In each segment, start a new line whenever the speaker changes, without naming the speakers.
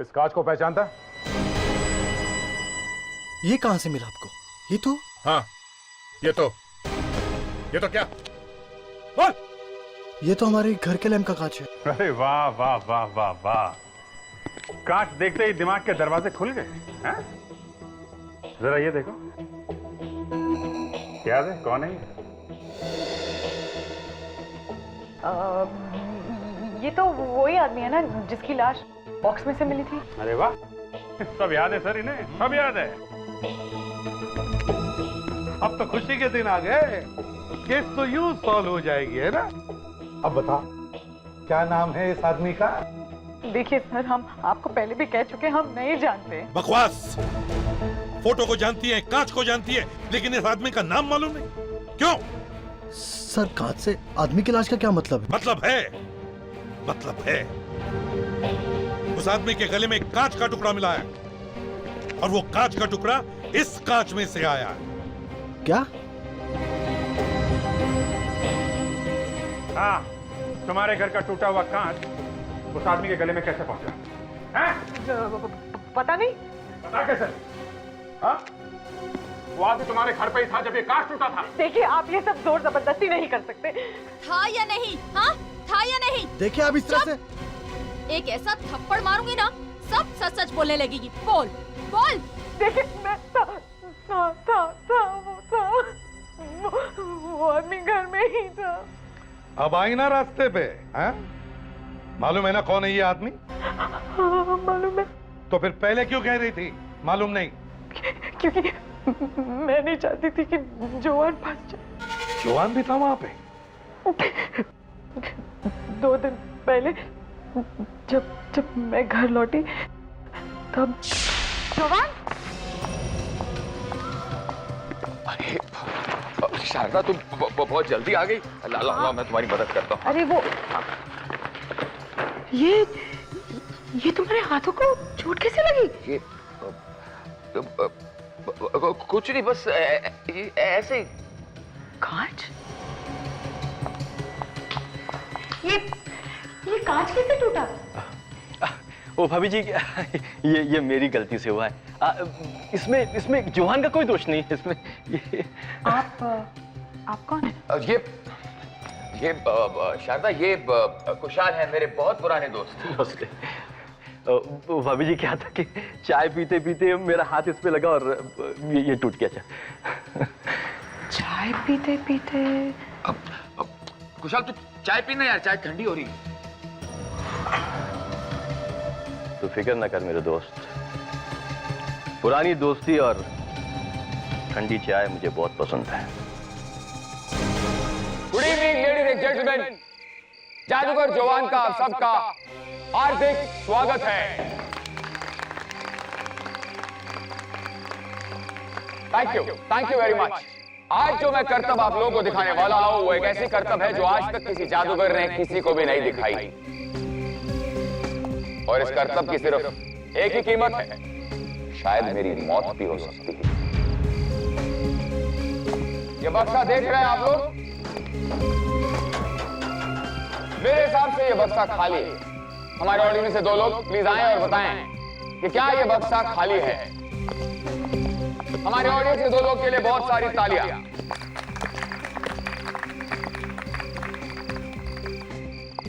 इस कांच को पहचानता?
ये कहां से मिला आपको? ये तो
हाँ, ये तो क्या? बोल।
ये तो हमारे घर के लैंप का कांच है।
अरे वाह वाह वाह वाह वाह, कांच देखते ही दिमाग के दरवाजे खुल गए हैं? जरा ये देखो, याद है कौन है ये?
ये तो वही आदमी है ना जिसकी लाश बॉक्स में से मिली थी।
अरे वाह, सब याद है सर, इन्हें सब याद है।
अब तो खुशी के दिन आ गए, केस तो यूं सॉल्व हो जाएगी, है ना? अब बता, क्या नाम है इस आदमी का?
देखिए सर, हम आपको पहले भी कह चुके, हम नहीं जानते।
बकवास। फोटो को जानती है, कांच को जानती है, लेकिन इस आदमी का नाम मालूम नहीं। क्यों?
सर, कांच से आदमी की लाश का क्या मतलब है?
मतलब है उस आदमी के गले में एक कांच का टुकड़ा मिला है, और वो कांच का टुकड़ा इस कांच में से आया है।
क्या?
हाँ, तुम्हारे घर का टूटा हुआ कांच उस आदमी के गले में कैसे पहुंचा? हैं?
पता नहीं।
पता कैसे? हाँ? वो आदमी तुम्हारे घर पे ही था जब ये कांच टूटा था।
देखिए, आप ये सब जोर जबरदस्ती नहीं कर सकते।
था या नहीं? हाँ, था या नहीं?
देखिए, आप इस तरह से
एक ऐसा थप्पड़ मारूंगी ना, सब सच सच बोलने लगेगी। बोल बोल।
देखिए, मैं था वो आदमी घर में ही था।
अब आई ना रास्ते पे, हैं? मालूम है ना कौन है ये आदमी?
हाँ, मालूम है।
तो फिर पहले क्यों कह रही थी मालूम नहीं?
क्योंकि मैं नहीं चाहती थी कि जवान फंस जाए।
जवान भी था वहां पे?
2 दिन पहले जब मैं घर लौटी तब जवान।
अरे शारदा, तुम बहुत जल्दी आ गई। ला, मैं तुम्हारी मदद करता हूँ।
अरे वो ये तुम्हारे हाथों को चोट कैसे लगी?
ये कुछ नहीं, बस ऐसे ही।
कांच? ये कांच कैसे टूटा?
ओ भाभी जी, ये मेरी गलती से हुआ है। इसमें जोहान का कोई दोष नहीं है इसमें।
आप कौन है?
ये शारदा, ये कुशाल है, मेरे बहुत पुराने दोस्त।
भाभी जी, क्या था कि चाय पीते पीते मेरा हाथ इस पे लगा और ये टूट गया।
चाय पीते पीते?
अब कुशाल, तू चाय पीना यार, चाय ठंडी हो रही है।
तो फिक्र ना कर मेरे दोस्त, पुरानी दोस्ती और ठंडी चाय मुझे बहुत पसंद है।
Good evening ladies and gentleman, जादूगर जवान का आप सबका हार्दिक स्वागत है। Thank you very much. आज जो मैं करतब आप लोगों को दिखाने वाला हूं, वो एक ऐसी करतब है जो आज तक किसी जादूगर ने किसी को भी नहीं दिखाई। और इस करतब की सिर्फ एक ही कीमत है, शायद मेरी मौत भी हो सकती है। ये बक्सा देख रहे हैं आप लोग? मेरे हिसाब से ये बक्सा खाली है। हमारे ऑडियंस में से 2 लोग प्लीज आएं और बताएं कि क्या ये बक्सा खाली है। हमारे ऑडियंस के 2 लोग के लिए बहुत सारी तालियां।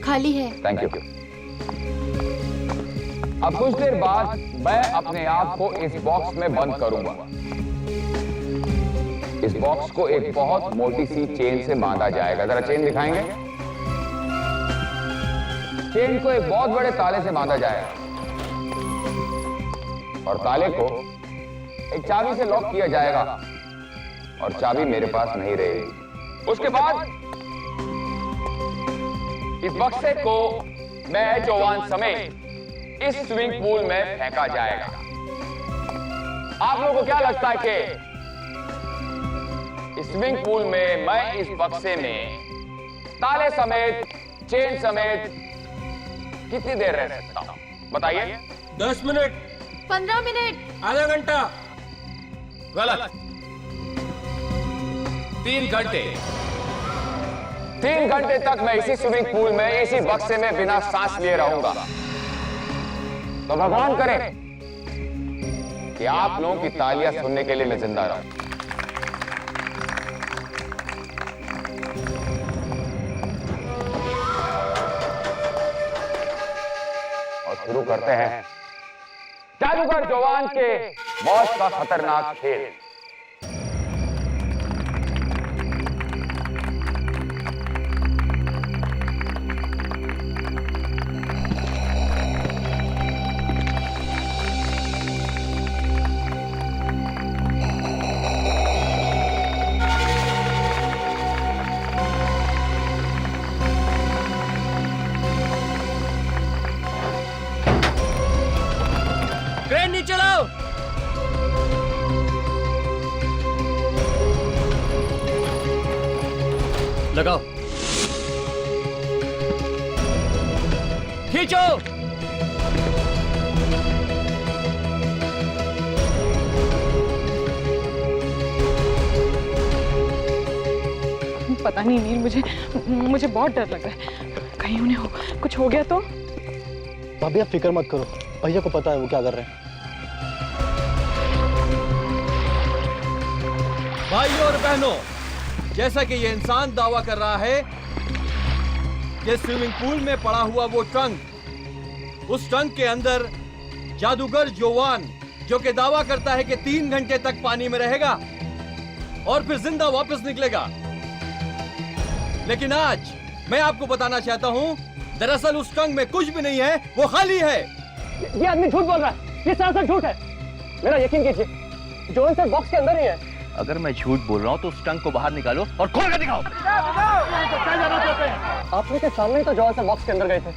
खाली है।
Thank you. अब कुछ देर बाद मैं अपने आप को इस बॉक्स में बंद करूंगा। इस बॉक्स को एक बहुत मोटी सी चेन से बांधा जाएगा। जरा चेन दिखाएंगे। चेन को एक बहुत बड़े ताले से बांधा जाएगा और ताले को एक चाबी से लॉक किया जाएगा और चाबी मेरे पास नहीं रहेगी। उसके बाद इस बक्से को मैं जवान समेत इस स्विमिंग पूल में फेंका जाएगा। आप लोगों को क्या लगता है कि इस स्विमिंग पूल में मैं इस बक्से में ताले समेत, चेन समेत कितनी देर रह सकता हूं? बताइए।
10 मिनट,
15 मिनट,
आधा घंटा।
गलत। 3 घंटे। 3 घंटे तक मैं इसी स्विमिंग पूल में, इसी बक्से में बिना सांस लिए रहूंगा। तो भगवान करे कि आप लोगों की तालियां सुनने के लिए मैं जिंदा रहूं। और शुरू करते हैं जादूगर जवान के मौत का खतरनाक खेल।
क्रेन नीचे लाओ। लगाओ, खींचो।
पता नहीं नील, मुझे बहुत डर लग रहा है। कहीं उन्हें कुछ हो गया तो?
भाभी आप फिक्र मत करो, भैया को पता है वो क्या कर रहे हैं।
भाइयों और बहनों, जैसा कि ये इंसान दावा कर रहा है कि स्विमिंग पूल में पड़ा हुआ वो ट्रंक, उस ट्रंक के अंदर जादूगर जोवान, जो कि दावा करता है कि 3 घंटे तक पानी में रहेगा और फिर जिंदा वापस निकलेगा। लेकिन आज मैं आपको बताना चाहता हूं, दरअसल उस ट्रंक में कुछ भी नहीं है, वो खाली है।
ये आदमी झूठ बोल रहा है, ये सरासर झूठ है। मेरा यकीन कीजिए, जोन सर बॉक्स के अंदर ही है।
अगर मैं झूठ बोल रहा हूं तो उस ट्रंक को बाहर निकालो और खोल कर दिखाओ।
आप लोग के सामने ही तो जोन सर बॉक्स के अंदर गए थे,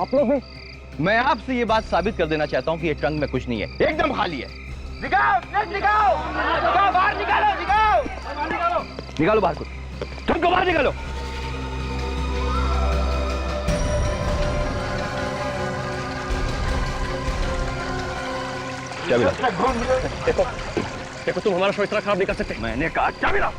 आप लोग भी।
मैं आपसे ये बात साबित कर देना चाहता हूं कि ये ट्रंक में कुछ नहीं है, एकदम खाली है। निकालो बाहर को, ट्रंक को बाहर निकालो। चाबी ला।
देखो तुम हमारा शो इतना खराब नहीं कर सकते।
मैंने कहा चाबी ला।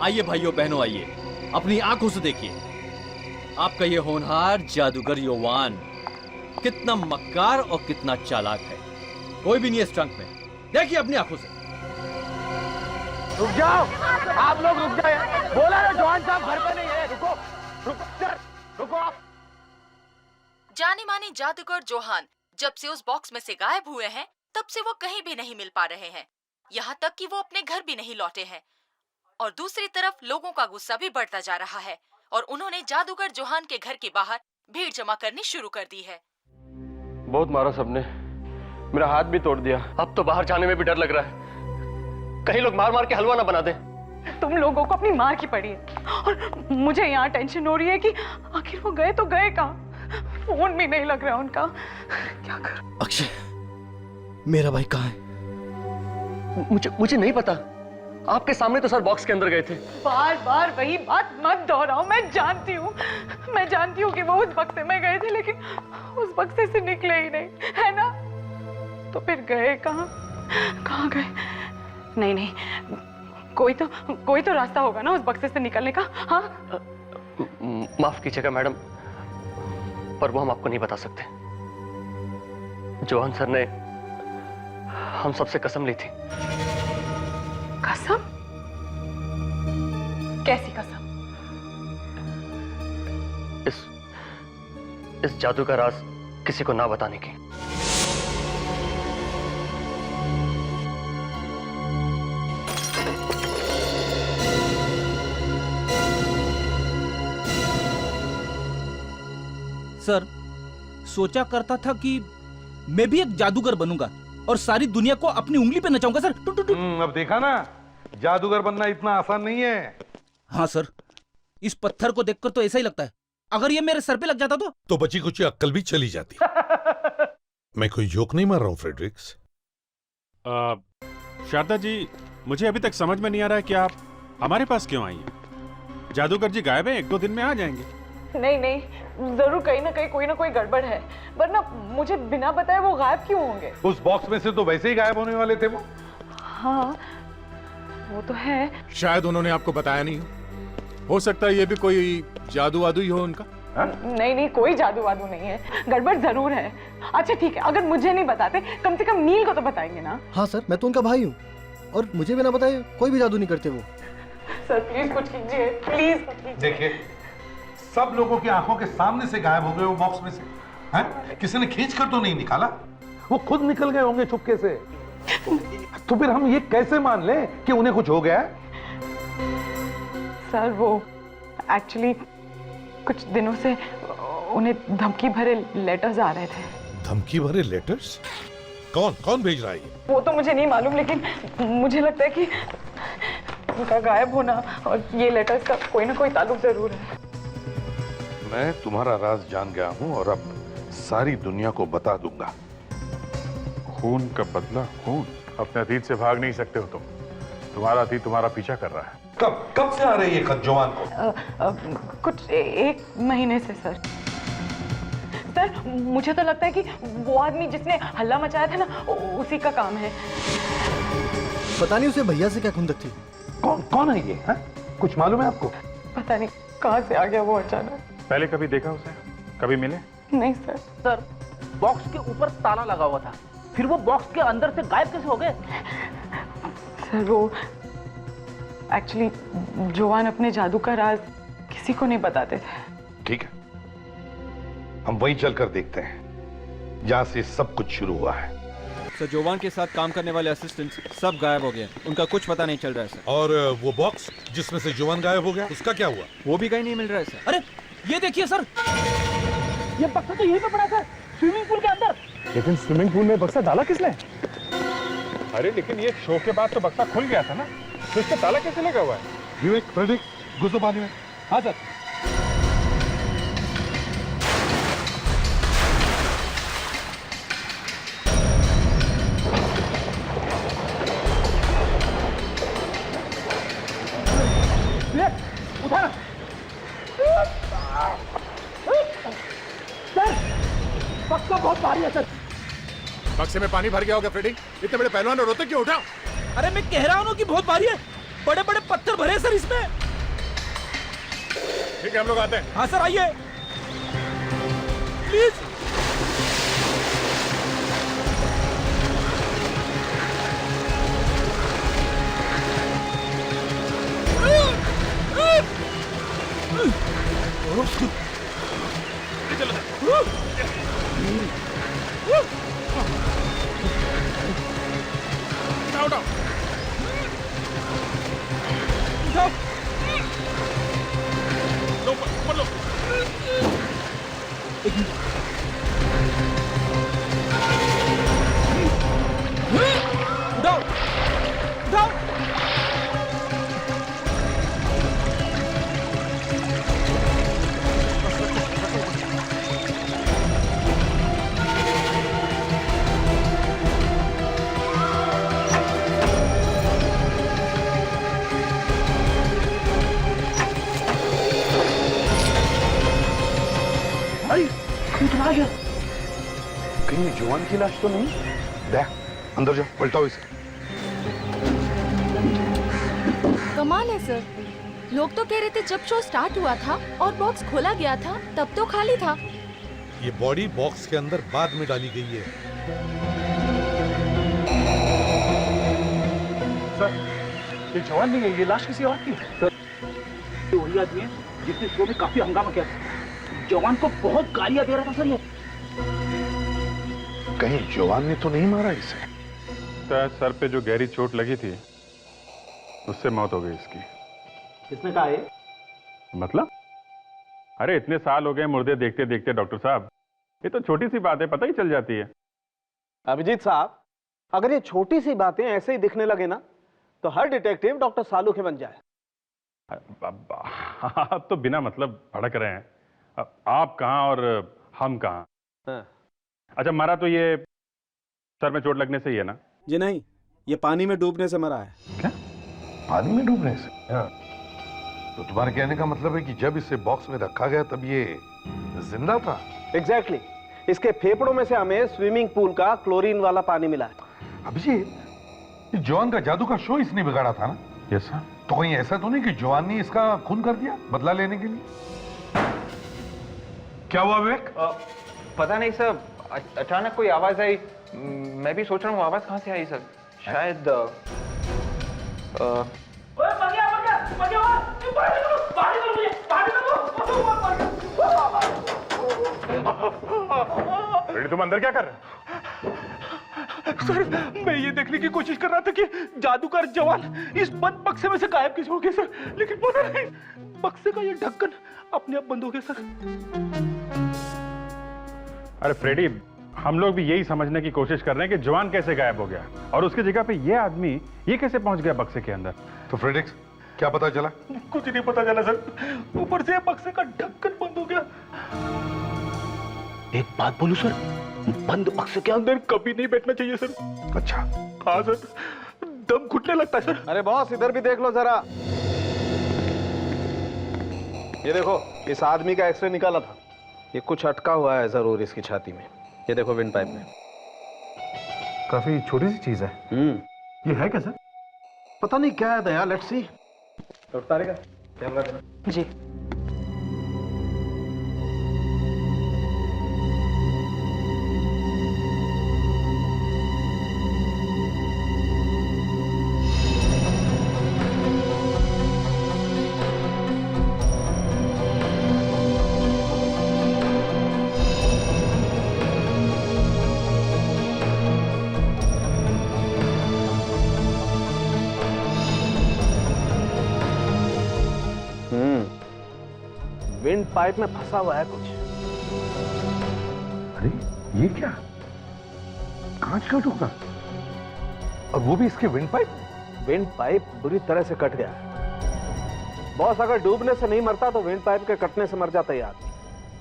आइए भाइयों बहनों, आइए अपनी आंखों से देखिए। आपका ये होनहार जादूगर योवान कितना मक्कार और कितना चालाक है। कोई भी नहीं है इस ट्रंक में, देखिए अपनी आंखों से।
रुक जाओ, आप लोग रुक जाए। बोला ना जवान साहब घर पे नहीं है। रुको रुको आप।
जाने माने जादूगर जोहान जब से उस बॉक्स में से गायब हुए हैं, तब से वो कहीं भी नहीं मिल पा रहे हैं। यहाँ तक कि वो अपने घर भी नहीं लौटे हैं। और दूसरी तरफ लोगों का गुस्सा भी बढ़ता जा रहा है और उन्होंने जादूगर जोहान के घर के बाहर भीड़ जमा करनी शुरू कर दी है।
बहुत मारा सबने, मेरा हाथ भी तोड़ दिया। अब तो बाहर जाने में भी डर लग रहा है, कहीं लोग मार मार के हलवा ना बना दे।
तुम लोगों को अपनी मार की पड़ी है और मुझे यहाँ टेंशन हो रही है कि आखिर वो गए तो गए कहाँ? फोन भी नहीं लग रहा उनका, क्या करूं?
अक्षय, मेरा भाई कहाँ है?
मुझे नहीं पता। आपके सामने तो सर बॉक्स के अंदर गए थे।
बार बार वही बात मत दोहराओ। मैं जानती हूँ कि वो उस बक्से में गए थे, लेकिन उस बक्से से निकले ही नहीं, है ना? तो फिर गए कहाँ गए? नहीं, कोई तो रास्ता होगा ना उस बक्से से निकलने का। हाँ,
माफ कीजिएगा मैडम, पर वो हम आपको नहीं बता सकते। जोहान सर ने हम सबसे कसम ली थी।
कसम? कैसी कसम?
इस जादू का राज किसी को ना बताने की।
सर, सोचा करता था कि मैं भी एक जादूगर बनूंगा और सारी दुनिया को अपनी उंगली पे नचाऊंगा सर।
अब देखा ना, जादूगर बनना इतना आसान नहीं है।
हाँ सर, इस पत्थर को देखकर तो ऐसा ही लगता है, अगर ये मेरे सर पे लग जाता तो
बची कुछ अक्ल भी चली जाती। मैं कोई जोक नहीं मार रहा हूँ फ्रेडरिक्स।
शारदा जी, मुझे अभी तक समझ में नहीं आ रहा है कि आप हमारे पास क्यों आई हैं? जादूगर जी गायब हैं, 1-2 दिन में आ जाएंगे।
नहीं, जरूर कहीं ना कहीं कोई ना कोई गड़बड़ है, वरना मुझे बिना बताए वो गायब क्यों होंगे?
उस बॉक्स में से तो वैसे ही गायब होने वाले थे वो।
हाँ वो तो है।
शायद उन्होंने आपको बताया नहीं हो सकता है ये भी कोई जादू वादू ही हो उनका।
नहीं नहीं, कोई जादू वादू नहीं है, गड़बड़ जरूर है। अच्छा ठीक है, अगर मुझे नहीं बताते कम से कम नील को तो बताएंगे ना।
हाँ सर, मैं तो उनका भाई हूँ और मुझे बिना बताए कोई भी जादू नहीं करते वो।
सर प्लीज कुछ कीजिए, प्लीज।
देखिए, सब लोगों की आंखों के सामने से गायब हो गए वो बॉक्स में से। हैं? किसी ने खींच कर तो नहीं निकाला, वो खुद निकल गए होंगे चुपके से। तो फिर हम ये कैसे मान लें कि उन्हें कुछ हो गया है?
सर वो एक्चुअली कुछ दिनों से उन्हें धमकी भरे लेटर्स आ रहे थे।
धमकी भरे लेटर्स? कौन कौन भेज रहा है ये?
वो तो मुझे नहीं मालूम, लेकिन मुझे लगता है कि उनका गायब होना और ये लेटर्स का कोई ना कोई ताल्लुक जरूर है।
मैं तुम्हारा राज जान गया हूं और अब सारी दुनिया को बता दूंगा।
खून का बदला खून। अपने अतीत से भाग नहीं सकते हो तुम। तुम्हारा अतीत तुम्हारा पीछा कर रहा है।
कब से आ रही है खत जवान को?
कुछ एक महीने से सर। सर मुझे तो लगता है कि वो आदमी जिसने हल्ला मचाया था ना, उसी का काम है।
पता नहीं उसे भैया से क्या खुंदक थी।
कौन है ये? है? कुछ मालूम है आपको?
पता नहीं कहाँ से आ गया वो अचानक।
पहले कभी देखा उसे? कभी मिले?
नहीं सर।
सर बॉक्स के ऊपर ताला लगा हुआ था, फिर वो बॉक्स के अंदर से गायब कैसे हो गए?
सर वो एक्चुअली जोवान अपने जादू का राज किसी को नहीं बताते थे।
ठीक है, हम वहीं चलकर देखते हैं जहां से सब कुछ शुरू हुआ है।
सर जोवान के साथ काम करने वाले असिस्टेंट्स सब गायब हो गए, उनका कुछ पता नहीं चल रहा है सर।
और वो बॉक्स जिसमें से जुवान गायब हो गया, उसका क्या हुआ?
वो भी कहीं नहीं मिल रहा है सर।
अरे ये देखिए सर,
ये बक्सा तो यहीं पे पड़ा था, स्विमिंग पूल के अंदर।
लेकिन स्विमिंग पूल में बक्सा डाला किसने? अरे लेकिन ये शो के बाद तो बक्सा खुल गया था ना, तो इसका ताला कैसे लगा हुआ है?
विवेक, प्रदीप, घुसो पानी में।
हाँ सर। उठा सर, बक्सा बहुत भारी है सर।
बक्से में पानी भर गया होगा फ्रेडी। इतने बड़े पहलवान और रोते क्यों? उठाओ।
अरे मैं कह रहा हूँ कि बहुत भारी है, बड़े बड़े पत्थर भरे सर इसमें।
ठीक है, हम लोग आते हैं।
हाँ सर आइए प्लीज।
उठाओ उठाओ।
उठाओ।
लो, ऊपर लो।
उठाओ उठाओ।
कहीं जवान की लाश तो नहीं? देख, अंदर जाओ, पलटाओ इसे।
कमाल है सर, लोग तो कह रहे थे जब शो स्टार्ट हुआ था और बॉक्स खोला गया था तब तो खाली था।
ये बॉडी बॉक्स के अंदर बाद में डाली गई है।
सर ये जवान नहीं है, ये लाश किसी और की है। सर ये वही आदमी है जिसने शो में काफी हंगामा किया था। जवान को बहुत गालियां दे रहा था सर ये।
कहीं जवान ने तो नहीं मारा इसे?
शायद सर पे जो गहरी चोट लगी थी उससे मौत हो गई इसकी।
किसने कहा है?
मतलब? अरे इतने साल हो गए मुर्दे देखते देखते डॉक्टर साहब, ये तो छोटी सी बात है, पता ही चल जाती है।
अभिजीत साहब, अगर ये छोटी सी बातें ऐसे ही दिखने लगे ना तो हर डिटेक्टिव डॉक्टर सालू के बन जाए।
आप तो बिना मतलब भड़क रहे हैं। आप कहाँ और हम कहाँ?
हाँ।
अच्छा, मरा तो ये सर में चोट लगने से ही है ना?
जी नहीं, ये पानी में डूबने से मरा है।
क्या? पानी में डूबने से?
हाँ।
तो तुम्हारे कहने का मतलब है कि जब इसे बॉक्स में रखा गया तब ये जिंदा था?
एग्जैक्टली इसके फेफड़ों में से हमें स्विमिंग पूल का क्लोरीन वाला पानी मिला है।
अभिजीत, जॉन का जादू का शो इसने बिगाड़ा था ना?
Yes sir.
तो कहीं ऐसा तो नहीं कि जॉन ने इसका खून कर दिया बदला लेने के लिए? क्या हुआ विवेक?
पता नहीं सर, अचानक कोई आवाज आई। मैं भी सोच रहा हूँ आवाज कहाँ से आई सर। शायद
तुम अंदर क्या कर रहे हो?
सर मैं ये देखने की कोशिश कर रहा था कि जादूगर जवान इस बंद बक्से में से गायब कैसे हो गए सर, लेकिन पता नहीं बक्से का ये ढक्कन अपने आप बंद हो गया सर।
अरे फ्रेडी, हम लोग भी यही समझने की कोशिश कर रहे हैं कि जवान कैसे गायब हो गया और उसकी जगह पे ये आदमी ये कैसे पहुंच गया बक्से के अंदर।
तो फ्रेडिक्स, क्या पता चला?
कुछ नहीं पता चला सर, ऊपर से बक्से का ढक्कन बंद हो गया। एक बात बोलूं सर, बंद बक्से के अंदर कभी नहीं बैठना चाहिए सर।
अच्छा।
हाँ सर, दम घुटने लगता है सर।
अरे बॉस इधर भी देख लो जरा, ये देखो इस आदमी का एक्सरे निकाला था। ये कुछ अटका हुआ है जरूर इसकी छाती में। ये देखो विंड पाइप में।
काफी छोटी सी चीज है। ये है क्या सर?
पता नहीं क्या है दया, लेट्स सी।
उतारेगा
कैमरा देना
जी।
विंड पाइप में फंसा हुआ है कुछ।
अरे ये क्या? कांच का टुकड़ा, और वो भी इसके विंड पाइप?
विंड पाइप बुरी तरह से कट गया है। बॉस अगर डूबने से नहीं मरता तो विंड पाइप के कटने से मर जाता यार।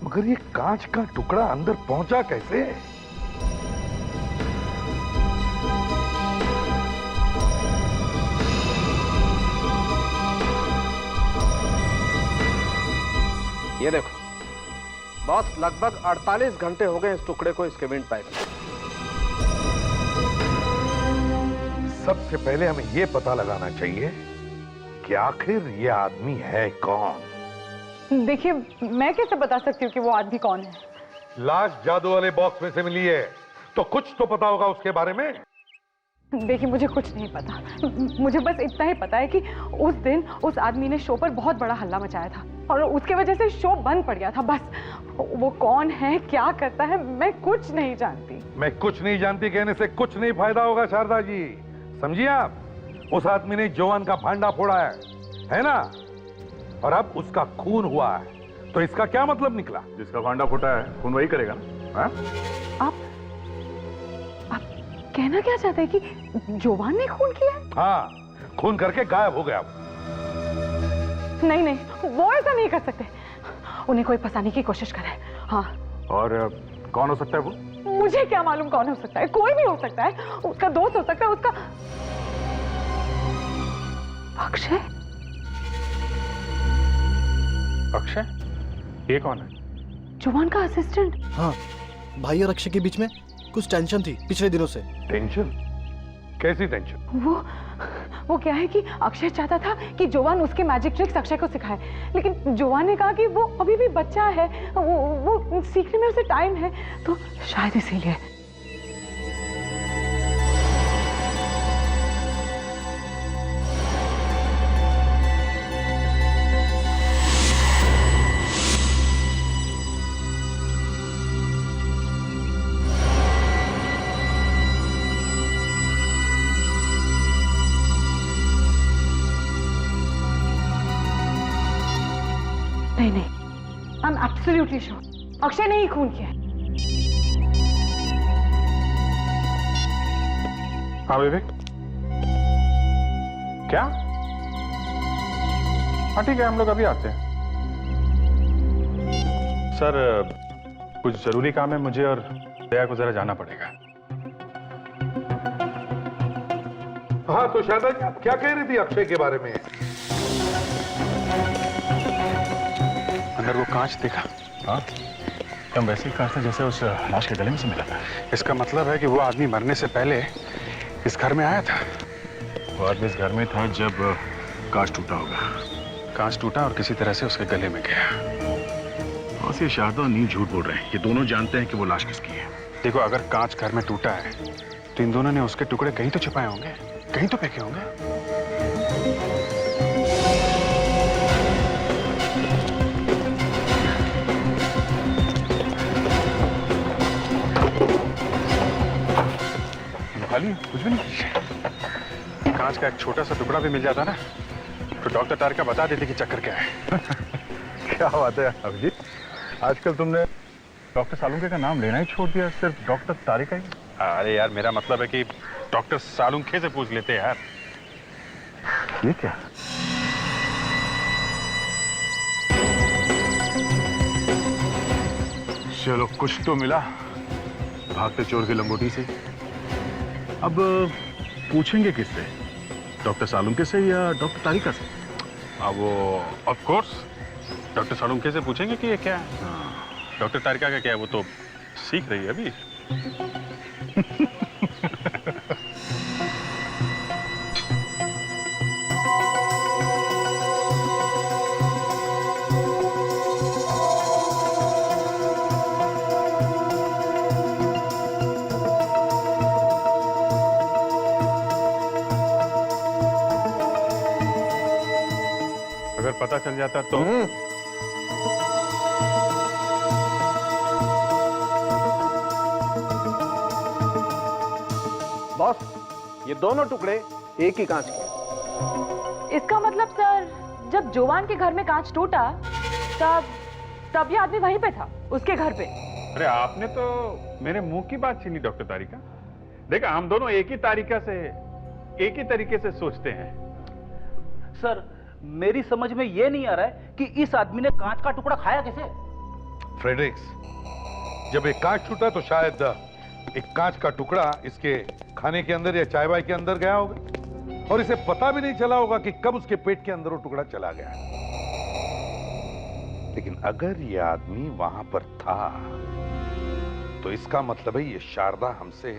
मगर ये कांच का टुकड़ा अंदर पहुंचा कैसे?
ये देखो बॉस, लगभग 48 घंटे हो गए इस टुकड़े को इसके विंड पाइप में।
सबसे पहले हमें यह पता लगाना चाहिए कि आखिर ये आदमी है कौन।
देखिए, मैं कैसे बता सकती हूँ कि वो आदमी कौन है?
लाश जादू वाले बॉक्स में से मिली है तो कुछ तो पता होगा उसके बारे में।
देखिए, मुझे कुछ नहीं पता। मुझे बस इतना ही पता है कि उस दिन उस आदमी ने शो पर बहुत बड़ा हल्ला मचाया था और उसके वजह से शो बंद पड़ गया था। बस वो कौन है, क्या करता है, मैं कुछ नहीं जानती।
मैं कुछ नहीं जानती कहने से कुछ नहीं फायदा होगा शारदा जी, समझिए आप। उस आदमी ने जॉन का भांडा फोड़ा है ना? और अब उसका खून हुआ है, तो इसका क्या मतलब निकला?
जिसका भांडा फूटा है खून वही करेगा ना?
आप कहना क्या चाहते हैं कि जॉन ने खून किया है?
हाँ, खून करके गायब हो गया।
नहीं नहीं, वो ऐसा नहीं कर सकते। उन्हें कोई फंसाने की कोशिश करे। हाँ।
और कौन हो सकता है वो?
मुझे क्या मालूम कौन हो सकता है? कोई भी हो सकता है। उसका दोस्त हो सकता है, उसका अक्षय।
अक्षय? ये कौन है?
जॉन का असिस्टेंट।
हाँ, भाई और अक्षय के बीच में कुछ टेंशन थी पिछले दिनों से।
टेंशन? कैसी टेंशन?
वो क्या है कि अक्षय चाहता था कि जॉन उसके मैजिक ट्रिक्स अक्षय को सिखाए, लेकिन जॉन ने कहा कि वो अभी भी बच्चा है, वो सीखने में उसे टाइम है, तो शायद इसीलिए। नहीं नहीं, I am absolutely sure Akshay ने ही खून किया है।
हाँ विवेक, क्या? हाँ ठीक है, हम लोग अभी आते हैं। सर, कुछ जरूरी काम है मुझे और दया को जरा जाना पड़ेगा।
हाँ तो शारदा जी, आप क्या कह रही थी अक्षय के बारे में?
अंदर वो कांच देखा?
हाँ, एकदम वैसे ही कांच था जैसे उस लाश के गले में से मिला था।
इसका मतलब है कि वो आदमी मरने से पहले इस घर में आया था।
वो आदमी इस घर में था जब कांच टूटा होगा।
कांच टूटा और किसी तरह से उसके गले में गया।
और ये शारदा और नील झूठ बोल रहे हैं। ये दोनों जानते हैं कि वो लाश किसकी है।
देखो, अगर कांच घर में टूटा है तो इन दोनों ने उसके टुकड़े कहीं तो छिपाए होंगे, कहीं तो फेंके होंगे। खाली कुछ भी नहीं। कांच का एक छोटा सा टुकड़ा भी मिल जाता ना तो डॉक्टर तारिका बता देती कि चक्कर क्या है।
क्या बात है अभिजीत, आजकल तुमने डॉक्टर सालुंके का नाम लेना ही छोड़ दिया, सिर्फ डॉक्टर तारिका ही।
अरे यार, मेरा मतलब है कि डॉक्टर सालुंखे से पूछ लेते यार।
ये क्या? चलो, कुछ तो मिला भागते चोर की लंगोटी से। अब पूछेंगे किससे? डॉक्टर सालुंके से या डॉक्टर तारिका से?
अब वो ऑफ कोर्स डॉक्टर सालुंखे से पूछेंगे कि ये क्या है। डॉक्टर तारिका का क्या है, वो तो सीख रही है अभी। अगर पता चल जाता तो
बॉस, ये दोनों टुकड़े एक ही कांच के।
इसका मतलब सर, जब जोवान के घर में कांच टूटा तब ये आदमी वहीं पे था, उसके घर पे।
अरे आपने तो मेरे मुंह की बात छीनी डॉक्टर तारिका। देखा, हम दोनों एक ही तरीके से सोचते हैं।
सर, मेरी समझ में ये नहीं आ रहा है कि इस आदमी ने कांच का टुकड़ा खाया कैसे?
फ्रेडरिक्स, जब एक कांच टूटा तो शायद एक कांच का टुकड़ा इसके खाने के अंदर या चाय वाय के अंदर गया होगा और इसे पता भी नहीं चला होगा कि कब उसके पेट के अंदर वो टुकड़ा चला गया। लेकिन अगर ये आदमी वहां पर था तो इसका मतलब है ये शारदा हमसे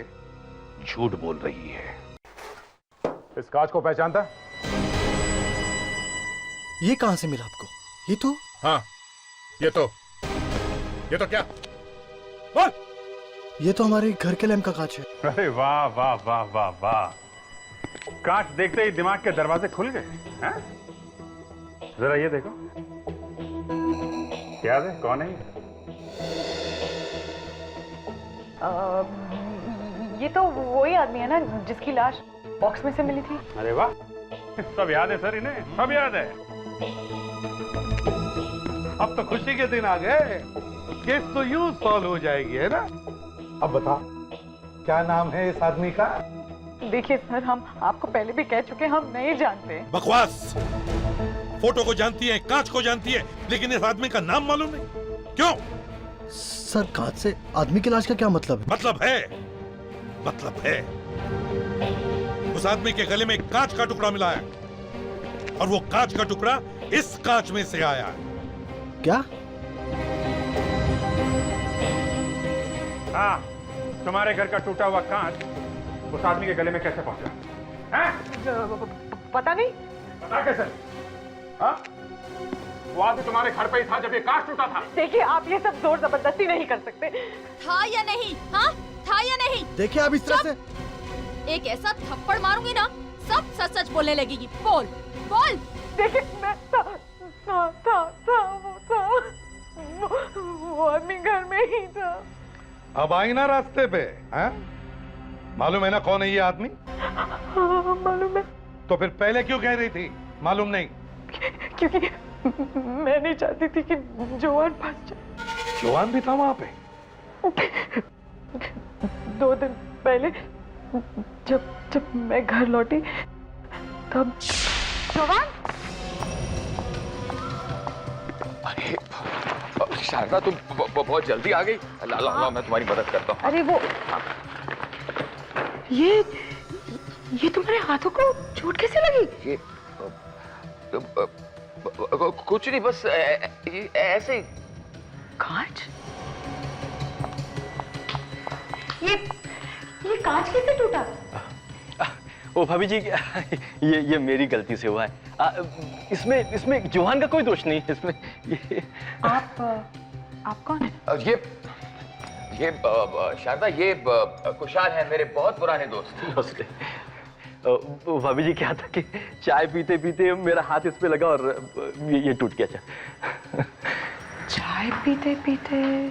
झूठ बोल रही है।
इस कांच को पहचानता?
ये कहां से मिला आपको? ये तो
हाँ, ये तो क्या? बोल!
ये तो हमारे घर के लैंप का कांच है।
अरे वाह वाह वाह वाह वाह, कांच देखते ही दिमाग के दरवाजे खुल गए हैं? जरा ये देखो, याद है कौन है
ये तो वही आदमी है ना जिसकी लाश बॉक्स में से मिली थी।
अरे वाह, सब याद है सर, इन्हें सब याद है।
अब तो खुशी के दिन आ गए, केस तो यूं सॉल्व हो जाएगी, है ना? अब बता, क्या नाम है इस आदमी का?
देखिए सर, हम आपको पहले भी कह चुके, हम नहीं जानते।
बकवास! फोटो को जानती है, कांच को जानती है, लेकिन इस आदमी का नाम मालूम नहीं। क्यों?
सर, कांच से आदमी की लाश का क्या मतलब है?
मतलब है उस आदमी के गले में कांच का टुकड़ा मिला है और वो कांच का टुकड़ा इस कांच में से आया है।
क्या?
हाँ, तुम्हारे घर का टूटा हुआ कांच उस आदमी के गले में कैसे पहुंचा?
पता नहीं।
पता कैसे? हाँ? वो आदमी तुम्हारे घर पे ही था जब ये कांच टूटा था।
देखिए, आप ये सब जोर जबरदस्ती नहीं कर सकते।
था या नहीं? हाँ, था या नहीं?
देखिए, आप इस तरह से
एक ऐसा थप्पड़ मारूंगी ना, सब सच सच बोलने लगेगी। बोल बोल।
देखिए, मैं था वो आदमी घर में ही था।
अब आई ना रास्ते पे, हैं? मालूम है ना कौन है ये आदमी?
हाँ, मालूम है।
तो फिर पहले क्यों कह रही थी मालूम नहीं?
क्योंकि मैं नहीं चाहती थी कि जोवान फंस जाए।
जोवान भी था वहां पे?
2 दिन पहले जब मैं घर लौटी तब जोवान।
अरे शारदा, तुम बहुत जल्दी आ गई। ला, मैं तुम्हारी मदद करता हूँ।
अरे वो ये तुम्हारे हाथों को चोट कैसे लगी?
कुछ नहीं, बस ऐसे ही।
कांच? ये कांच कैसे टूटा?
ओ भाभी जी, ये मेरी गलती से हुआ है। इसमें जोहान का कोई दोष नहीं है इसमें।
आप कौन है?
ये शारदा, ये कुशाल है, मेरे बहुत पुराने दोस्त।
भाभी जी, क्या था कि चाय पीते पीते मेरा हाथ इस पे लगा और ये टूट गया।
चाय पीते पीते?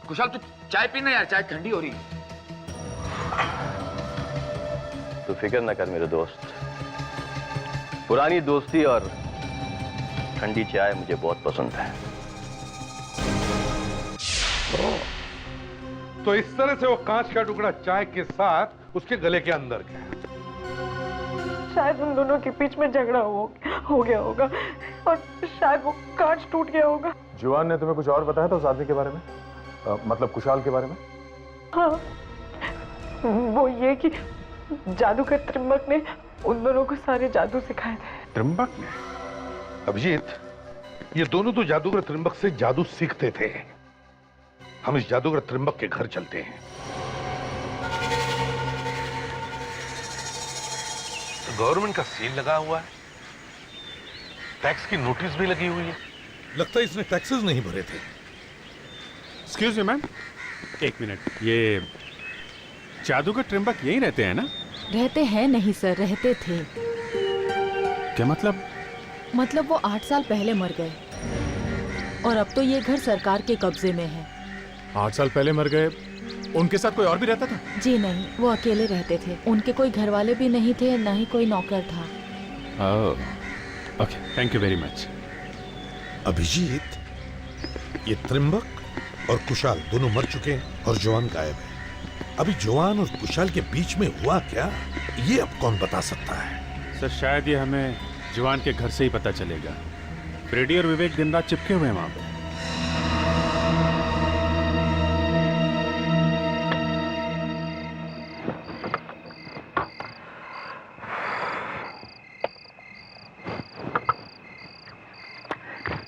कुशाल, तू चाय पीना यार, चाय ठंडी हो रही है।
तो फिक्र न कर मेरे दोस्त, पुरानी दोस्ती और ठंडी चाय मुझे बहुत पसंद है।
तो इस तरह से वो कांच का टुकड़ा चाय के साथ उसके गले के अंदर गया।
शायद उन दोनों के बीच में झगड़ा हो गया होगा और शायद वो कांच टूट गया होगा।
जुआन ने तुम्हें कुछ और बताया था उस आदमी के बारे में? मतलब कुशाल के बारे में?
हाँ, वो ये कि जादूगर त्रिंबक ने उन दोनों को सारे जादू सिखाए थे।
त्रिंबक ने? अभिजीत, ये दोनों तो जादूगर त्रिंबक से जादू सीखते थे। हम इस जादूगर त्रिंबक के घर चलते हैं। तो गवर्नमेंट का सील लगा हुआ है, टैक्स की नोटिस भी लगी हुई है।
लगता है इसने टैक्सेस नहीं भरे थे।
एक्सक्यूज मी मैम, एक मिनट। ये जादूगर त्रिंबक यहीं रहते हैं ना?
रहते हैं नहीं सर, रहते थे।
क्या मतलब?
मतलब वो 8 साल पहले मर गए और अब तो ये घर सरकार के कब्जे में है।
8 साल पहले मर गए? उनके साथ कोई और भी रहता था?
जी नहीं, वो अकेले रहते थे। उनके कोई घर वाले भी नहीं थे, ना ही कोई नौकर था।
Okay, thank you very much.
Abhijeet, ये त्रिंबक और कुशाल दोनों मर चुके हैं और जवान गायब है। अभी जवान और कुशाल के बीच में हुआ क्या, ये अब कौन बता सकता है?
सर, शायद ये हमें जवान के घर से ही पता चलेगा। फ्रेडी और विवेक दिन रात चिपके हुए हैं वहां पे।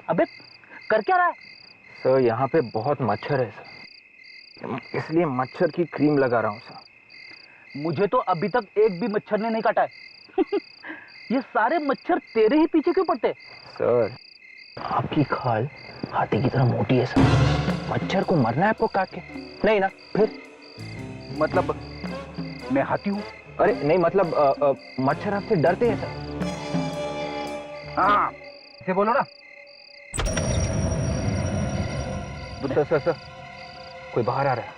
अबे कर क्या रहा है?
सर, यहाँ पे बहुत मच्छर है सर, इसलिए मच्छर की क्रीम लगा रहा हूँ सर।
मुझे तो अभी तक एक भी मच्छर ने नहीं काटा है। ये सारे मच्छर तेरे ही पीछे क्यों पड़ते?
सर, आपकी खाल हाथी की तरह मोटी है सर। मच्छर को मरना है आपको काट के? नहीं ना? फिर
मतलब मैं हाथी हूँ?
अरे नहीं, मतलब मच्छर आपसे डरते हैं सर।
हाँ, इसे बोलो ना।
सर, कोई बाहर आ रहा है।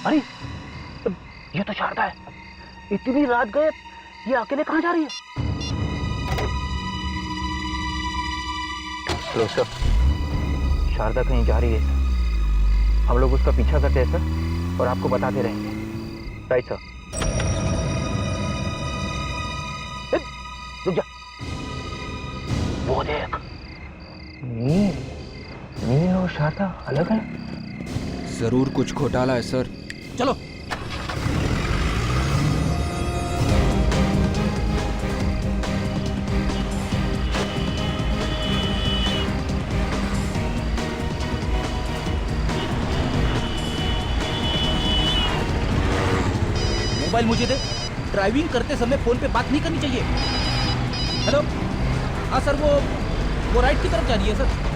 अरे ये तो शारदा है। इतनी रात गए, ये अकेले कहाँ जा रही है?
लो सर, शारदा कहीं जा रही है सर। हम लोग उसका पीछा करते हैं सर और आपको बताते रहेंगे। Right sir.
रुक जा, वो देख।
नील और शारदा अलग है।
जरूर कुछ घोटाला है सर।
चलो। मोबाइल मुझे दे। ड्राइविंग करते समय फोन पे बात नहीं करनी चाहिए। हेलो, हाँ सर, वो राइट की तरफ जा रही है सर।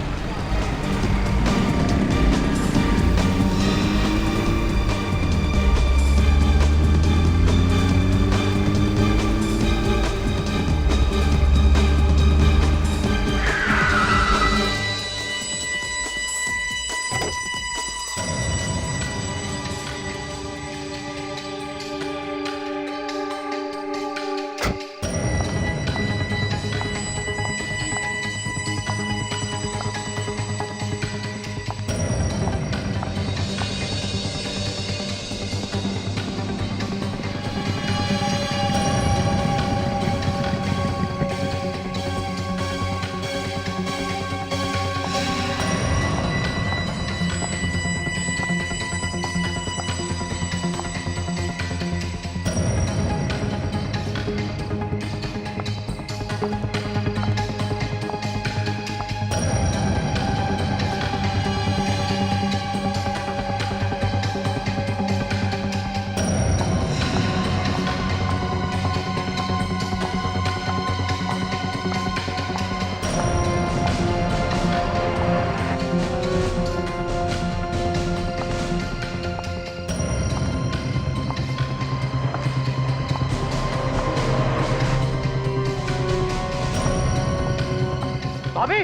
भाभी,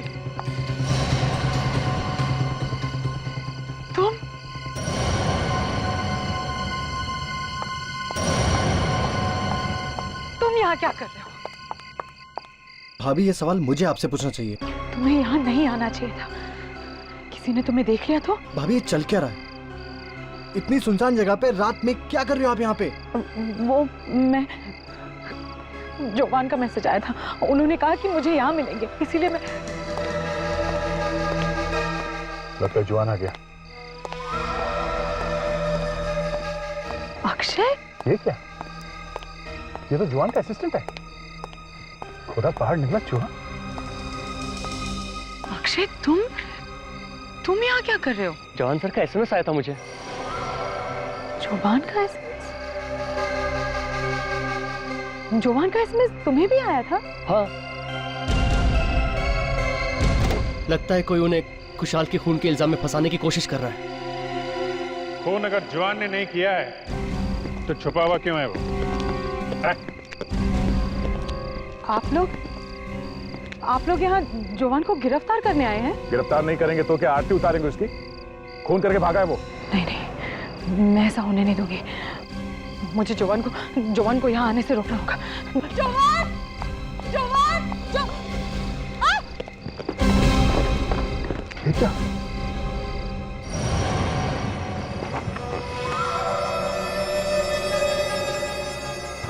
तुम यहाँ क्या कर रहे हो?
भाभी ये सवाल मुझे आपसे पूछना चाहिए।
तुम्हें यहाँ नहीं आना चाहिए था। किसी ने तुम्हें देख लिया तो?
भाभी ये चल क्या रहा है? इतनी सुनसान जगह पे रात में क्या कर रहे हो आप यहाँ पे?
वो मैं जोवान का मैसेज आया था, उन्होंने कहा कि मुझे यहाँ मिलेंगे, इसीलिए मैं।
लगता है जोवान आ गया।
अक्षय?
ये क्या? ये तो जोवान का असिस्टेंट है। खुदा बाहर निकला चूहा।
अक्षय तुम यहाँ क्या कर रहे हो?
जवान सर का एसएमएस आया था मुझे।
जोवान का एसएमएस? जोवान का एसएमएस तुम्हें भी आया था?
हाँ।
लगता है कोई उन्हें कुशाल के खून के इल्जाम में फंसाने की कोशिश कर रहा है।
खून अगर जोवान ने नहीं किया है तो छुपा हुआ क्यों है वो?
आप लोग यहाँ जोवान को गिरफ्तार करने आए हैं?
गिरफ्तार नहीं करेंगे तो क्या आरती उतारेंगे उसकी? खून करके भागा है वो।
नहीं, मैं ऐसा होने नहीं दूंगी। मुझे जोवान को यहाँ आने से रोकना होगा। जोवान!
ये क्या?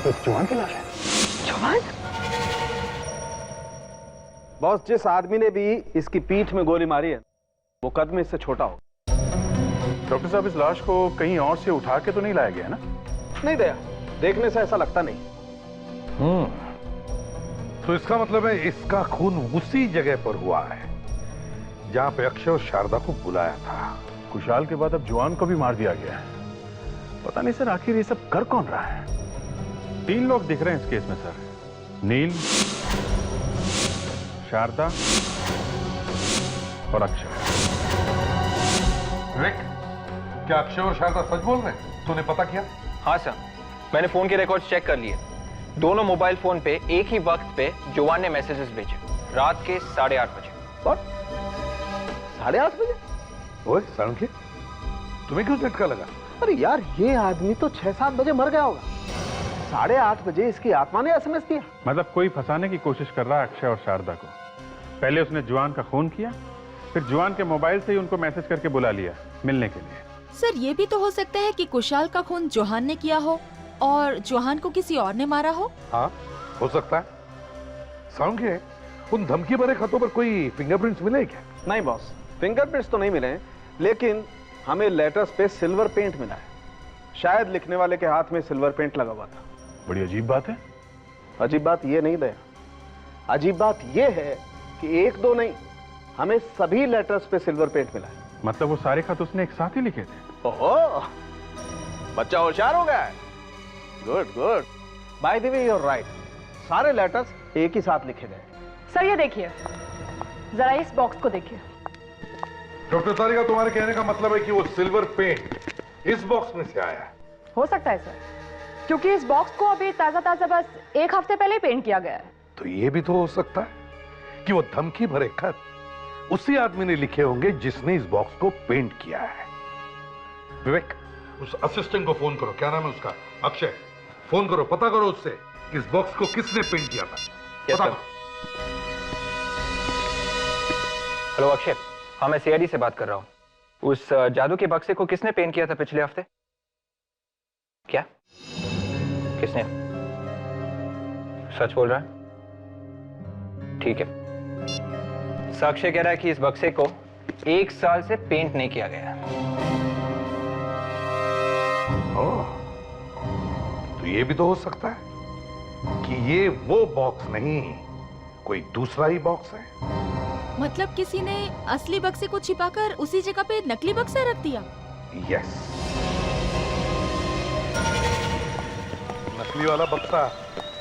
तो जोवान की लाश है।
जोवान?
बॉस, जिस आदमी ने भी इसकी पीठ में गोली मारी है वो कद में इससे छोटा हो।
डॉक्टर साहब, इस लाश को कहीं और से उठा के तो नहीं लाया गया ना?
नहीं दया, देखने से ऐसा लगता नहीं।
तो इसका मतलब है इसका खून उसी जगह पर हुआ है जहां पे अक्षय और शारदा को बुलाया था।
कुशाल के बाद अब जोवान को भी मार दिया गया है। पता नहीं सर, आखिर ये सब कर कौन रहा है?
3 लोग दिख रहे हैं इस केस में सर। नील, शारदा और अक्षय।
विवेक, क्या अक्षय और शारदा सच बोल रहे हैं? तूने पता किया?
हाँ सर, मैंने फोन के रिकॉर्ड्स चेक कर लिए। दोनों मोबाइल फोन पे एक ही वक्त पे जोवान ने मैसेजेस भेजे, रात के 8:30 बजे।
8:30 बजे?
ओए सालुंके, तुम्हें क्यों झटका लगा?
अरे यार, ये आदमी तो 6-7 बजे मर गया होगा। 8:30 बजे इसकी आत्मा ने एसएमएस दिया।
मतलब कोई फंसाने की कोशिश कर रहा है अक्षय और शारदा को। पहले उसने जोवान का खून किया, फिर जोवान के मोबाइल से ही उनको मैसेज करके बुला लिया मिलने के लिए।
सर, ये भी तो हो सकता है कि कुशाल का खून जोहान ने किया हो और जोहान को किसी और ने मारा हो।
हाँ, हो सकता है। सालुंके, उन धमकी भरे खतों पर कोई फिंगरप्रिंट्स मिले क्या?
नहीं बॉस, फिंगरप्रिंट्स तो नहीं मिले, लेकिन हमें लेटर्स पे सिल्वर पेंट मिला है। शायद लिखने वाले के हाथ में सिल्वर पेंट लगा हुआ था।
बड़ी अजीब बात है।
अजीब बात ये नहीं दया, अजीब बात ये है कि 1-2 नहीं, हमें सभी लेटर्स पे सिल्वर पेंट मिला है।
मतलब वो सारे खत उसने एक साथ ही लिखे थे?
ओहो, बच्चा होशियार हो गया है। Good good. By the way, you are right, सारे लेटर्स एक ही साथ लिखे गए।
सर ये देखिए, जरा इस बॉक्स को देखिए।
डॉक्टर तारिका, तुम्हारे कहने का मतलब है कि वो सिल्वर पेंट इस बॉक्स में से आया है?
हो सकता है सर, क्योंकि इस बॉक्स को अभी ताजा बस 1 हफ्ते पहले ही पेंट किया गया है।
तो ये भी तो हो सकता है कि वो धमकी भरे खत उसी आदमी ने लिखे होंगे जिसने इस बॉक्स को पेंट किया है। विवेक, उस असिस्टेंट को फोन करो। क्या नाम है उसका? अक्षय। फोन करो, पता करो उससे कि इस बॉक्स को किसने पेंट किया था। पता करो।
हेलो अक्षय, हाँ मैं सीआईडी से बात कर रहा हूँ। उस जादू के बक्से को किसने पेंट किया था पिछले हफ्ते? क्या? किसने? सच बोल रहा है? ठीक है। साक्ष्य कह रहा है कि इस बक्से को 1 साल से पेंट नहीं किया गया।
ओह, तो ये भी तो हो सकता है कि ये वो बॉक्स नहीं कोई दूसरा ही बॉक्स है।
मतलब किसी ने असली बक्से को छिपाकर उसी जगह पे नकली बक्सा रख दिया?
यस, नकली वाला बक्सा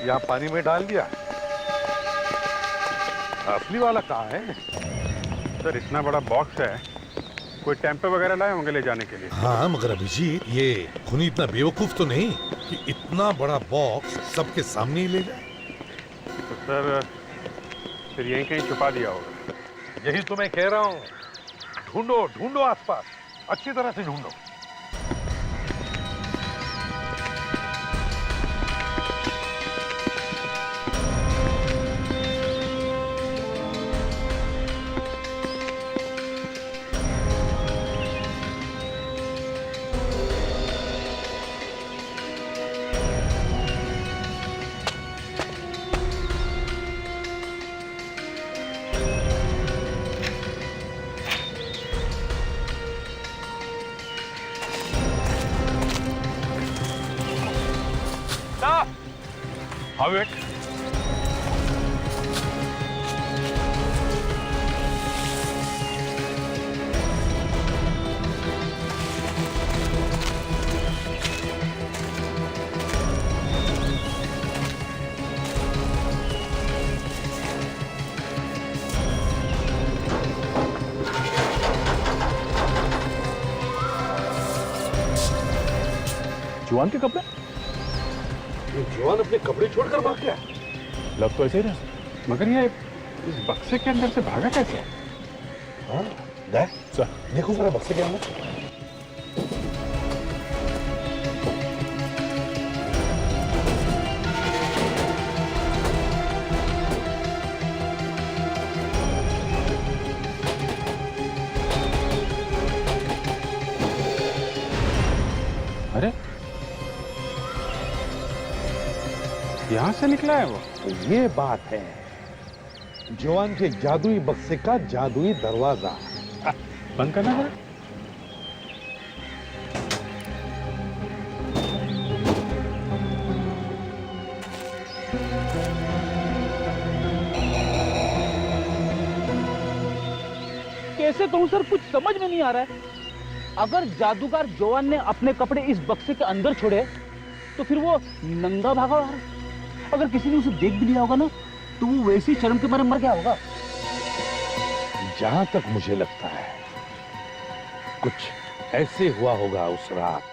यहाँ पानी में डाल दिया। असली वाला कहाँ है?
सर इतना बड़ा बॉक्स है, कोई टेम्पो वगैरह लाए होंगे ले जाने के लिए।
हाँ मगर अभिजीत, ये खूनी इतना बेवकूफ तो नहीं कि इतना बड़ा बॉक्स सबके सामने ही ले जाए।
तो सर फिर यहीं कहीं छुपा दिया होगा।
यही तो मैं कह रहा हूँ, ढूंढो ढूंढो आसपास, अच्छी तरह से ढूंढो।
Have it.
जुआन के कपड़े?
ये जवान अपने कपड़े छोड़कर भाग गया।
लग तो ऐसे ही रहा,
मगर ये इस बक्से के अंदर से भागा कैसे?
हाँ, देखो जरा बक्से के अंदर।
अरे यहाँ से निकला है वो?
ये बात है, जवान के जादुई बक्से का जादुई दरवाजा।
बंद करना जरा।
कैसे कहूं सर, कुछ समझ में नहीं आ रहा है। अगर जादूगर जवान ने अपने कपड़े इस बक्से के अंदर छोड़े तो फिर वो नंगा भागा बाहर। अगर किसी ने उसे देख भी लिया होगा ना तो वो वैसे ही शर्म के मारे मर गया होगा।
जहां तक मुझे लगता है कुछ ऐसे हुआ होगा उस रात।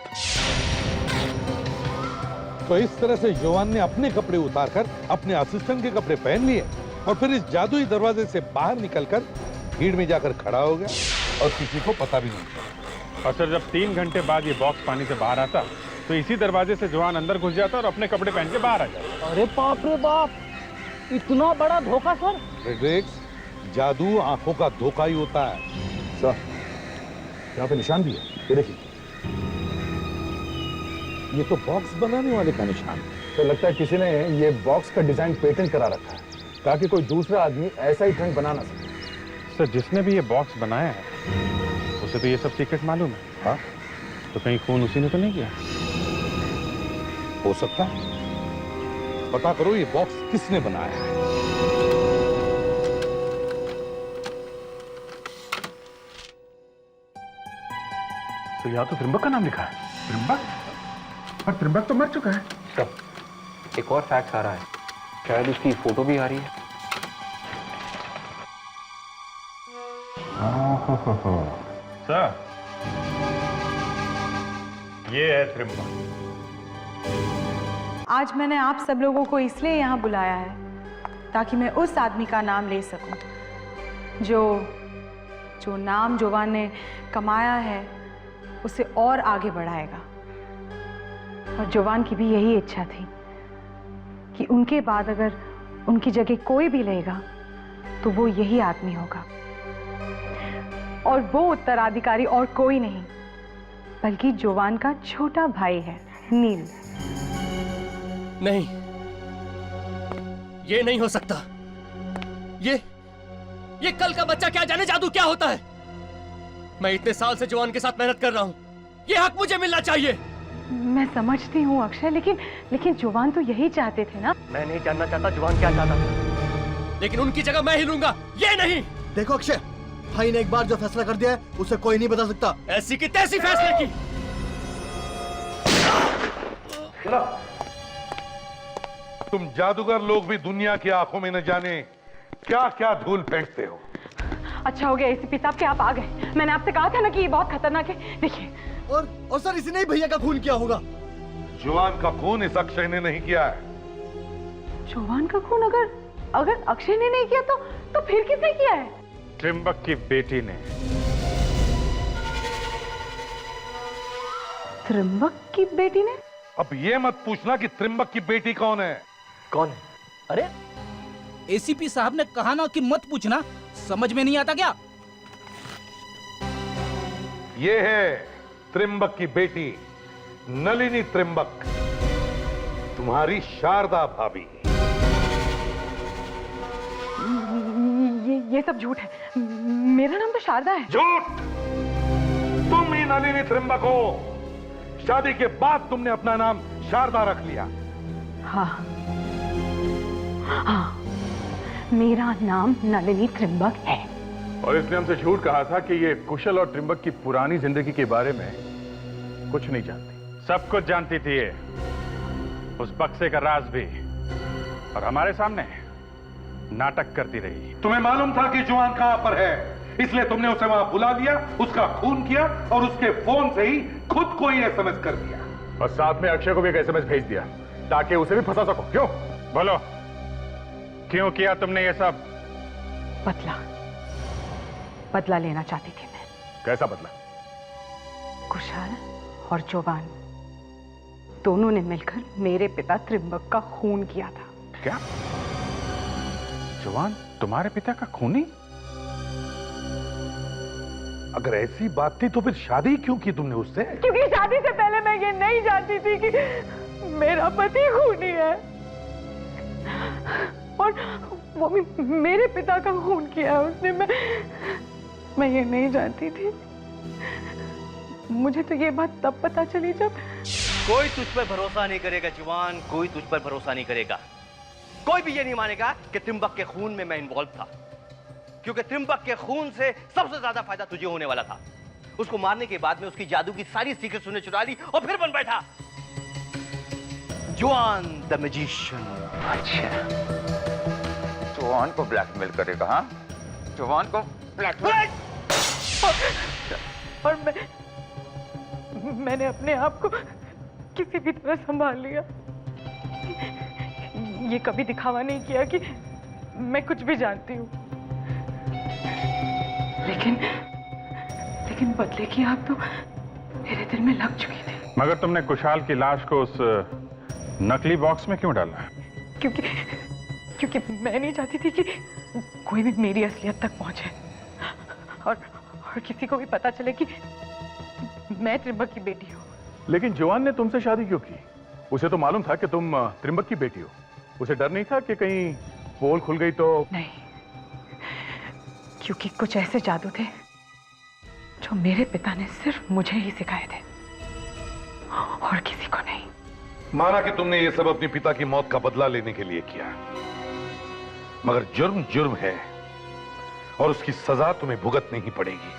तो इस तरह से जवान ने अपने कपड़े उतारकर अपने असिस्टेंट के कपड़े पहन लिए और फिर इस जादुई दरवाजे से बाहर निकलकर भीड़ में जाकर खड़ा हो गया और किसी को पता भी नहीं चला।
और सर जब 3 घंटे बाद ये बॉक्स पानी से बाहर आता तो इसी दरवाजे से जवान अंदर घुस जाता और अपने कपड़े पहन के बाहर आ जाता।
अरे बाप रे बाप, इतना बड़ा धोखा सर।
फ्रेडरिक्स, जादू आंखों का धोखा ही होता है।
सर यहाँ पे निशान भी है, ये देखिए।
ये तो बॉक्स बनाने वाले का निशान है।
तो लगता है किसी ने ये बॉक्स का डिजाइन पेटेंट करा रखा है ताकि कोई दूसरा आदमी ऐसा ही ट्रंक बना ना सके।
सर जिसने भी ये बॉक्स बनाया है उसे तो ये सब सीक्रेट मालूम है।
हाँ,
तो कहीं खून उसी ने तो नहीं किया?
हो सकता है। पता करो ये बॉक्स किसने बनाया है।
तो यहाँ तो त्रिंबक का नाम लिखा है। त्रिंबक? पर त्रिंबक तो मर चुका है।
सर एक और फैक्स आ रहा है, शायद उसकी फोटो भी आ रही है।
सर ये है त्रिंबक।
आज मैंने आप सब लोगों को इसलिए यहाँ बुलाया है ताकि मैं उस आदमी का नाम ले सकूं जो नाम जवान ने कमाया है उसे और आगे बढ़ाएगा। और जवान की भी यही इच्छा थी कि उनके बाद अगर उनकी जगह कोई भी लेगा तो वो यही आदमी होगा। और वो उत्तराधिकारी और कोई नहीं बल्कि जवान का छोटा भाई है, नील।
नहीं, ये नहीं हो सकता। ये कल का बच्चा क्या जाने जादू क्या होता है। मैं इतने साल से जवान के साथ मेहनत कर रहा हूं, ये हक मुझे मिलना चाहिए।
मैं समझती हूँ अक्षय, लेकिन जवान तो यही चाहते थे ना।
मैं नहीं जानना चाहता जवान क्या चाहता था। लेकिन उनकी जगह मैं ही लूंगा, ये नहीं।
देखो अक्षय, भाई ने एक बार जो फैसला कर दिया है उसे कोई नहीं बदल सकता।
ऐसी की तैसी फैसले की।
तुम जादूगर लोग भी दुनिया की आंखों में न जाने क्या क्या धूल फेंकते हो।
अच्छा हो गया एसीपी साहब कि आप आ गए। मैंने आपसे कहा था ना कि ये बहुत खतरनाक है। देखिए,
और सर इसी ने ही भैया का खून किया होगा।
जवान का खून इस अक्षय ने नहीं किया है।
जवान का खून अगर अक्षय ने नहीं किया तो फिर किसने किया है?
त्रिंबक की बेटी ने।
त्रिंबक की बेटी ने?
अब ये मत पूछना कि त्रिंबक की बेटी कौन है।
कौन है? अरे एसीपी साहब ने कहा ना कि मत पूछना, समझ में नहीं आता क्या?
ये है त्रिंबक की बेटी नलिनी त्रिंबक, तुम्हारी शारदा भाभी।
ये सब झूठ है। मेरा नाम तो शारदा है।
झूठ! तुम ही नलिनी त्रिंबक हो। शादी के बाद तुमने अपना नाम शारदा रख लिया।
हाँ, मेरा नाम नलिनी त्रिंबक है।
और इसने हमसे झूठ कहा था कि ये कुशल और त्रिंबक की पुरानी जिंदगी के बारे में कुछ नहीं जानती। सब कुछ जानती थी ये, उस बक्से का राज भी, और हमारे सामने नाटक करती रही।
तुम्हें मालूम था कि जवान कहां पर है, इसलिए तुमने उसे वहां बुला लिया, उसका खून किया और उसके फोन से ही खुद को ही एसएमएस कर दिया।
और साथ में अक्षय को भी एक एसएमएस भेज दिया ताकि उसे भी फंसा सको। क्यों?
बोलो, क्यों किया तुमने ये सब?
बदला लेना चाहती थी मैं।
कैसा बदला?
कुशाल और जवान दोनों ने मिलकर मेरे पिता त्रिंबक का खून किया था।
क्या? जवान तुम्हारे पिता का खूनी?
अगर ऐसी बात थी तो फिर शादी क्यों की तुमने उससे?
क्योंकि शादी से पहले मैं ये नहीं जानती थी कि मेरा पति खूनी है, और वो भी मेरे पिता का खून किया है उसने। मैं ये नहीं जानती थी। मुझे तो ये बात तब पता चली जब
कोई तुझ पर भरोसा नहीं करेगा जवान, कोई तुझ पर भरोसा नहीं करेगा। कोई भी ये नहीं मानेगा कि त्रिंबक के खून में मैं इन्वॉल्व था, क्योंकि त्रिंबक के खून से सबसे ज्यादा फायदा तुझे होने वाला था। उसको मारने के बाद में उसकी जादू की सारी सीक्रेट सुनने चुरा ली और फिर बन बैठा जवान द मैजिशियन।
अच्छा, जवान को ब्लैकमेल करेगा? हाँ, जवान को ब्लैकमेल।
और मैंने अपने आप को किसी भी तरह संभाल लिया। ये कभी दिखावा नहीं किया कि मैं कुछ भी जानती हूँ। लेकिन बदले की आग तो मेरे दिल में लग चुकी थी।
मगर तुमने कुशाल की लाश को उस नकली बॉक्स में क्यों डाला?
क्योंकि मैं नहीं चाहती थी कि कोई भी मेरी असलियत तक पहुंचे, और किसी को भी पता चले कि मैं त्रिंबक की बेटी हूँ।
लेकिन जवान ने तुमसे शादी क्यों की? उसे तो मालूम था कि तुम त्रिंबक की बेटी हो। उसे डर नहीं था कि कहीं पोल खुल गई तो?
नहीं, क्योंकि कुछ ऐसे जादू थे जो मेरे पिता ने सिर्फ मुझे ही सिखाए थे और किसी को नहीं।
माना कि तुमने ये सब अपने पिता की मौत का बदला लेने के लिए किया, मगर जुर्म जुर्म है और उसकी सजा तुम्हें भुगतनी ही पड़ेगी।